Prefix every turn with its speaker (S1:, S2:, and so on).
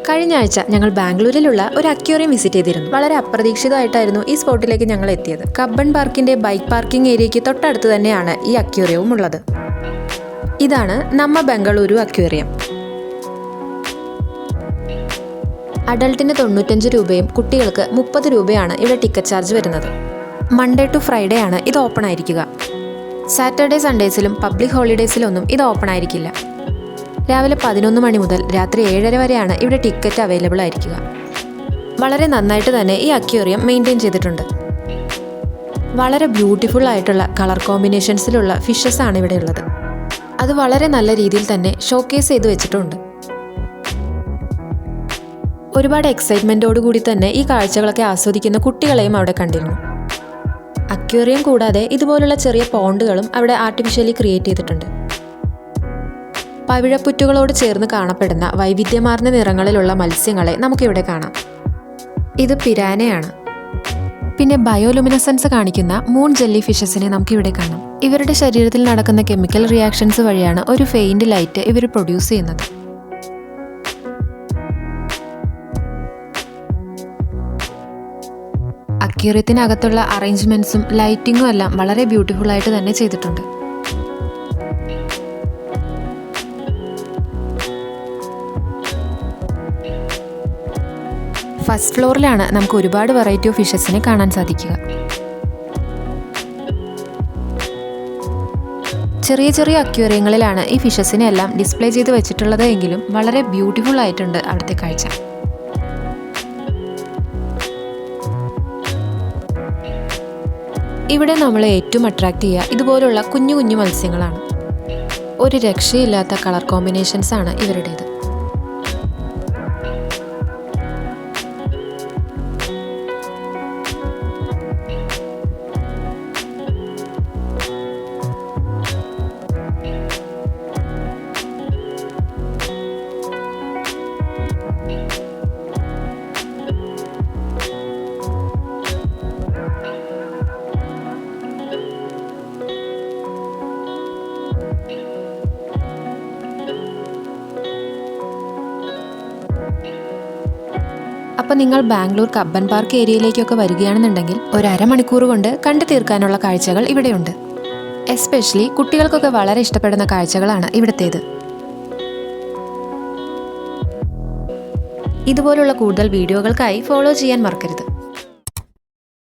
S1: കഴിഞ്ഞ ആഴ്ച ഞങ്ങൾ ബാംഗ്ലൂരിലുള്ള ഒരു അക്വേറിയം വിസിറ്റ് ചെയ്തിരുന്നു. വളരെ അപ്രതീക്ഷിതമായിട്ടായിരുന്നു ഈ സ്പോട്ടിലേക്ക് ഞങ്ങൾ എത്തിയത്. കബ്ബൺ പാർക്കിന്റെ ബൈക്ക് പാർക്കിംഗ് ഏരിയയ്ക്ക് തൊട്ടടുത്ത് തന്നെയാണ് ഈ അക്വേറിയവും ഉള്ളത്. ഇതാണ് നമ്മ ബംഗളൂരു അക്വേറിയം. അഡൾട്ടിന് 95 രൂപയും കുട്ടികൾക്ക് 30 രൂപയാണ് ഇവിടെ ടിക്കറ്റ് ചാർജ് വരുന്നത്. മൺഡേ ടു ഫ്രൈഡേ ആണ് ഇത് ഓപ്പൺ ആയിരിക്കുക. സാറ്റർഡേ സൺഡേസിലും പബ്ലിക് ഹോളിഡേയ്സിലൊന്നും ഇത് ഓപ്പൺ ആയിരിക്കില്ല. രാവിലെ 11 മണി മുതൽ രാത്രി 7:30 വരെയാണ് ഇവിടെ ടിക്കറ്റ് അവൈലബിൾ ആയിരിക്കുക. വളരെ നന്നായിട്ട് തന്നെ ഈ അക്വേറിയം മെയിൻറ്റെയിൻ ചെയ്തിട്ടുണ്ട്. വളരെ ബ്യൂട്ടിഫുൾ ആയിട്ടുള്ള കളർ കോമ്പിനേഷൻസിലുള്ള ഫിഷസ് ആണ് ഇവിടെ ഉള്ളത്. അത് വളരെ നല്ല രീതിയിൽ തന്നെ ഷോക്കേസ് ചെയ്ത് വെച്ചിട്ടുണ്ട്. ഒരുപാട് എക്സൈറ്റ്മെൻറ്റോടുകൂടി തന്നെ ഈ കാഴ്ചകളൊക്കെ ആസ്വദിക്കുന്ന കുട്ടികളെയും അവിടെ കണ്ടിരുന്നു. അക്വേറിയം കൂടാതെ ഇതുപോലുള്ള ചെറിയ പോണ്ടുകളും അവിടെ ആർട്ടിഫിഷ്യലി ക്രിയേറ്റ് ചെയ്തിട്ടുണ്ട്. പവിഴപ്പുറ്റുകളോട് ചേർന്ന് കാണപ്പെടുന്ന വൈവിധ്യമാർന്ന നിറങ്ങളിലുള്ള മത്സ്യങ്ങളെ നമുക്കിവിടെ കാണാം. ഇത് പിരാനയാണ്. പിന്നെ ബയോലുമിനസൻസ് കാണിക്കുന്ന മൂൺ ജെല്ലി ഫിഷസിനെ നമുക്കിവിടെ കാണാം. ഇവരുടെ ശരീരത്തിൽ നടക്കുന്ന കെമിക്കൽ റിയാക്ഷൻസ് വഴിയാണ് ഒരു ഫെയിൻറ്റ് ലൈറ്റ് ഇവർ പ്രൊഡ്യൂസ് ചെയ്യുന്നത്. അക്വേറിയത്തിനകത്തുള്ള അറേഞ്ച്മെന്റ്സും ലൈറ്റിങ്ങും എല്ലാം വളരെ ബ്യൂട്ടിഫുൾ ആയിട്ട് തന്നെ ചെയ്തിട്ടുണ്ട്. ഫസ്റ്റ് ഫ്ലോറിലാണ് നമുക്ക് ഒരുപാട് വെറൈറ്റി ഓഫ് ഫിഷസിനെ കാണാൻ സാധിക്കുക. ചെറിയ ചെറിയ അക്വേറിയങ്ങളിലാണ് ഈ ഫിഷസിനെ എല്ലാം ഡിസ്പ്ലേ ചെയ്ത് വെച്ചിട്ടുള്ളത് എങ്കിലും വളരെ ബ്യൂട്ടിഫുൾ ആയിട്ടുണ്ട് അവിടുത്തെ കാഴ്ച. ഇവിടെ നമ്മളെ ഏറ്റവും അട്രാക്റ്റ് ചെയ്യുക ഇതുപോലുള്ള കുഞ്ഞു കുഞ്ഞു മത്സ്യങ്ങളാണ്. ഒരു രക്ഷയില്ലാത്ത കളർ കോമ്പിനേഷൻസ് ആണ് ഇവരുടേത്. അപ്പോൾ നിങ്ങൾ ബാംഗ്ലൂർ കബ്ബൻ പാർക്ക് ഏരിയയിലേക്കൊക്കെ വരികയാണെന്നുണ്ടെങ്കിൽ ഒരു അരമണിക്കൂർ കൊണ്ട് കണ്ടു തീർക്കാനുള്ള കാഴ്ചകൾ ഇവിടെയുണ്ട്. എസ്പെഷ്യലി കുട്ടികൾക്കൊക്കെ വളരെ ഇഷ്ടപ്പെടുന്ന കാഴ്ചകളാണ് ഇവിടുത്തേത്. ഇതുപോലുള്ള കൂടുതൽ വീഡിയോകൾക്കായി ഫോളോ ചെയ്യാൻ മറക്കരുത്.